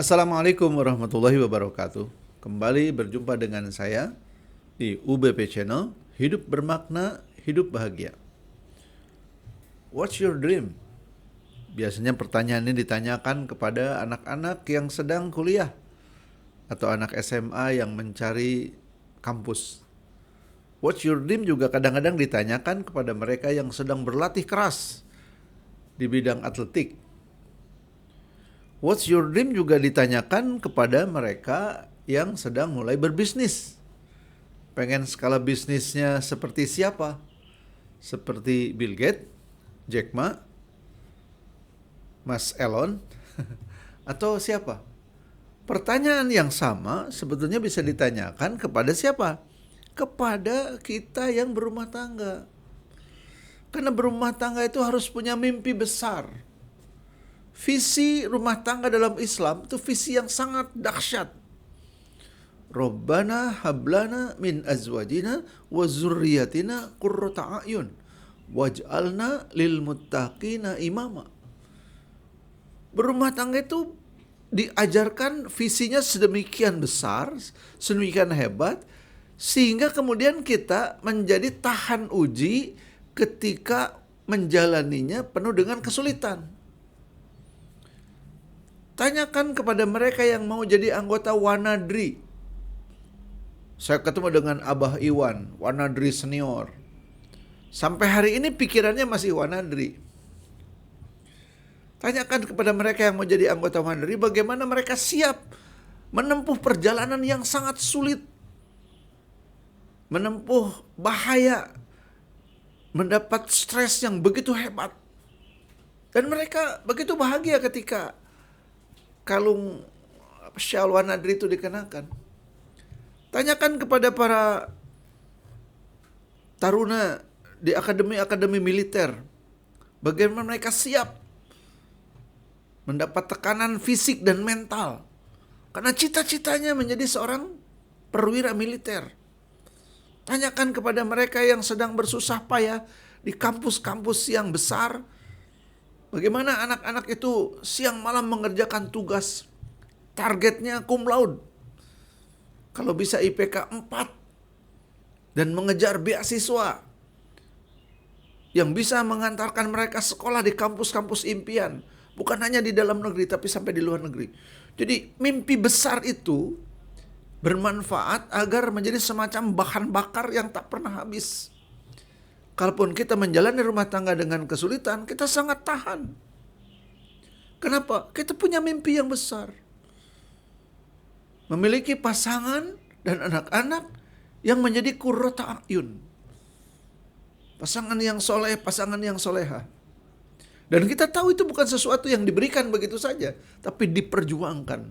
Assalamualaikum warahmatullahi wabarakatuh. Kembali berjumpa dengan saya di UBP Channel, Hidup Bermakna, Hidup Bahagia. What's your dream? Biasanya pertanyaan ini ditanyakan kepada anak-anak yang sedang kuliah atau anak SMA yang mencari kampus. What's your dream juga kadang-kadang ditanyakan kepada mereka yang sedang berlatih keras di bidang atletik. What's your dream juga ditanyakan kepada mereka yang sedang mulai berbisnis. Pengen skala bisnisnya seperti siapa? Seperti Bill Gates, Jack Ma, Mas Elon, atau siapa? Pertanyaan yang sama sebetulnya bisa ditanyakan kepada siapa? Kepada kita yang berumah tangga. Karena berumah tangga itu harus punya mimpi besar. Visi rumah tangga dalam Islam itu visi yang sangat dahsyat. Rabbana hablana min azwajina wa zurriyatina qurrata a'yun waj'alna lil muttaqina imama. Berumah tangga itu diajarkan visinya sedemikian besar, sedemikian hebat, sehingga kemudian kita menjadi tahan uji ketika menjalaninya penuh dengan kesulitan. Tanyakan kepada mereka yang mau jadi anggota Wanadri. Saya ketemu dengan Abah Iwan, Wanadri senior. Sampai hari ini pikirannya masih Wanadri. Tanyakan kepada mereka yang mau jadi anggota Wanadri bagaimana mereka siap menempuh perjalanan yang sangat sulit. Menempuh bahaya. Mendapat stres yang begitu hebat. Dan mereka begitu bahagia ketika kalung syal Wanadri itu dikenakan. Tanyakan kepada para taruna di akademi-akademi militer, bagaimana mereka siap mendapat tekanan fisik dan mental. Karena cita-citanya menjadi seorang perwira militer. Tanyakan kepada mereka yang sedang bersusah payah di kampus-kampus yang besar, bagaimana anak-anak itu siang malam mengerjakan tugas. Targetnya cum laude. Kalau bisa IPK 4. Dan mengejar beasiswa. Yang bisa mengantarkan mereka sekolah di kampus-kampus impian. Bukan hanya di dalam negeri tapi sampai di luar negeri. Jadi mimpi besar itu bermanfaat agar menjadi semacam bahan bakar yang tak pernah habis. Kalaupun kita menjalani rumah tangga dengan kesulitan, kita sangat tahan. Kenapa? Kita punya mimpi yang besar. Memiliki pasangan dan anak-anak yang menjadi qurrata a'yun. Pasangan yang soleh, pasangan yang soleha. Dan kita tahu itu bukan sesuatu yang diberikan begitu saja, tapi diperjuangkan.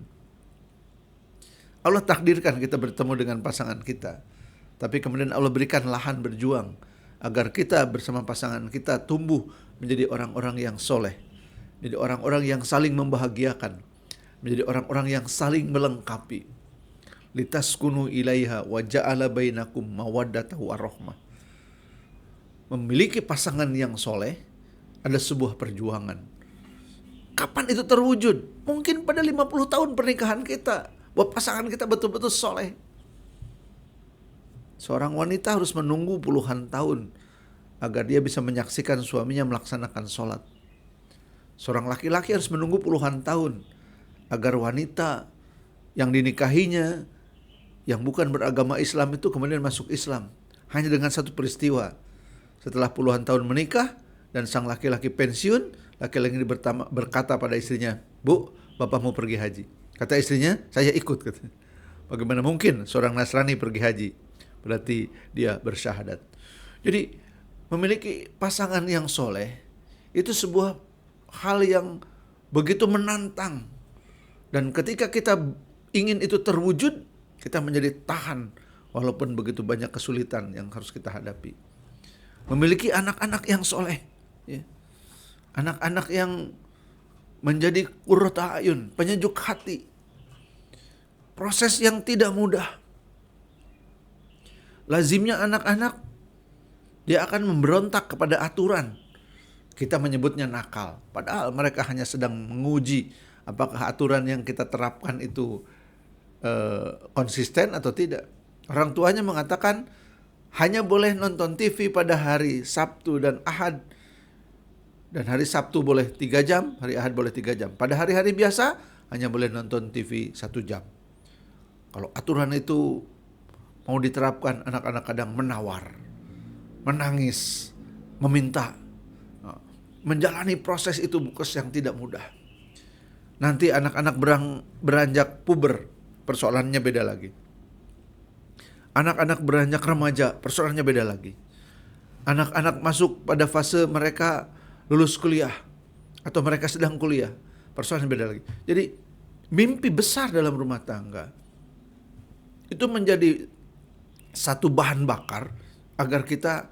Allah takdirkan kita bertemu dengan pasangan kita. Tapi kemudian Allah berikan lahan berjuang agar kita bersama pasangan kita tumbuh menjadi orang-orang yang soleh. Menjadi orang-orang yang saling membahagiakan. Menjadi orang-orang yang saling melengkapi. Litaskunu ilaiha wa ja'ala bainakum mawaddata wa rahmah. Memiliki pasangan yang soleh ada sebuah perjuangan. Kapan itu terwujud? Mungkin pada 50 tahun pernikahan kita. Bahwa pasangan kita betul-betul soleh. Seorang wanita harus menunggu puluhan tahun agar dia bisa menyaksikan suaminya melaksanakan sholat. Seorang laki-laki harus menunggu puluhan tahun agar wanita yang dinikahinya yang bukan beragama Islam itu kemudian masuk Islam. Hanya dengan satu peristiwa. Setelah puluhan tahun menikah dan sang laki-laki pensiun, laki-laki ini berkata pada istrinya, "Bu, bapak mau pergi haji." Kata istrinya, "Saya ikut." Bagaimana mungkin seorang Nasrani pergi haji? Berarti dia bersyahadat. Jadi memiliki pasangan yang soleh itu sebuah hal yang begitu menantang. Dan ketika kita ingin itu terwujud, kita menjadi tahan walaupun begitu banyak kesulitan yang harus kita hadapi. Memiliki anak-anak yang soleh, ya. Anak-anak yang menjadi qurrata a'yun, penyejuk hati. Proses yang tidak mudah. Lazimnya anak-anak dia akan memberontak kepada aturan. Kita menyebutnya nakal, padahal mereka hanya sedang menguji Apakah aturan yang kita terapkan itu konsisten atau tidak? Orang tuanya mengatakan hanya boleh nonton TV pada hari Sabtu dan Ahad. Dan hari Sabtu boleh 3 jam, hari Ahad boleh 3 jam. Pada hari-hari biasa hanya boleh nonton TV 1 jam. Kalau aturan itu mau diterapkan, anak-anak kadang menawar, menangis, meminta. Menjalani proses itu bukan yang tidak mudah. Nanti anak-anak beranjak puber, persoalannya beda lagi. Anak-anak beranjak remaja, persoalannya beda lagi. Anak-anak masuk pada fase mereka lulus kuliah atau mereka sedang kuliah, persoalannya beda lagi. Jadi mimpi besar dalam rumah tangga itu menjadi satu bahan bakar agar kita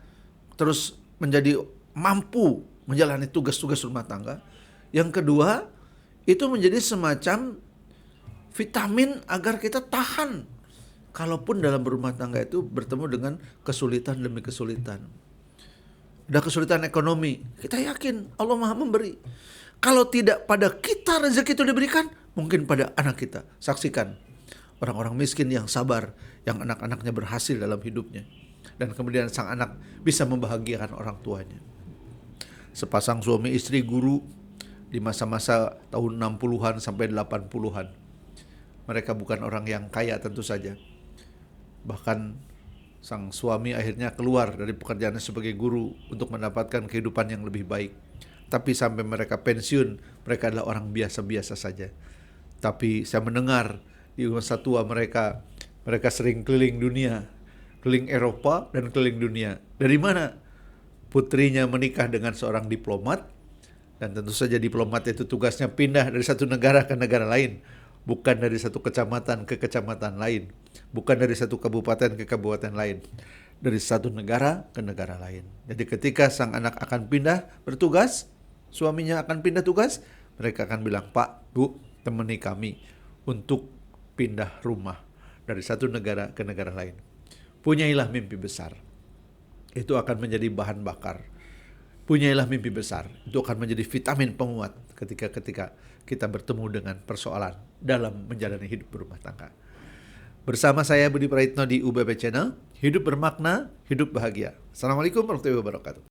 terus menjadi mampu menjalani tugas-tugas rumah tangga. Yang kedua, itu menjadi semacam vitamin agar kita tahan kalaupun dalam berumah tangga itu bertemu dengan kesulitan demi kesulitan. Ada kesulitan ekonomi, kita yakin Allah Maha memberi. Kalau tidak pada kita rezeki itu diberikan, mungkin pada anak kita. Saksikan orang-orang miskin yang sabar, yang anak-anaknya berhasil dalam hidupnya. Dan kemudian sang anak bisa membahagiakan orang tuanya. Sepasang suami istri guru di masa-masa tahun 60-an sampai 80-an. Mereka bukan orang yang kaya tentu saja. Bahkan sang suami akhirnya keluar dari pekerjaannya sebagai guru untuk mendapatkan kehidupan yang lebih baik. Tapi sampai mereka pensiun, mereka adalah orang biasa-biasa saja. Tapi saya mendengar di masa tua mereka sering keliling dunia, keliling Eropa dan keliling dunia. Dari mana? Putrinya menikah dengan seorang diplomat, dan tentu saja diplomat itu tugasnya pindah dari satu negara ke negara lain. Bukan dari satu kecamatan ke kecamatan lain. Bukan dari satu kabupaten ke kabupaten lain. Dari satu negara ke negara lain. Jadi ketika sang anak akan pindah bertugas, suaminya akan pindah tugas, mereka akan bilang, Pak, Bu, temani kami untuk pindah rumah dari satu negara ke negara lain. Punyailah mimpi besar. Itu akan menjadi bahan bakar. Punyailah mimpi besar. Itu akan menjadi vitamin penguat ketika kita bertemu dengan persoalan dalam menjalani hidup berumah tangga. Bersama saya Budi Praitno di UBP Channel, hidup bermakna, hidup bahagia. Assalamualaikum warahmatullahi wabarakatuh.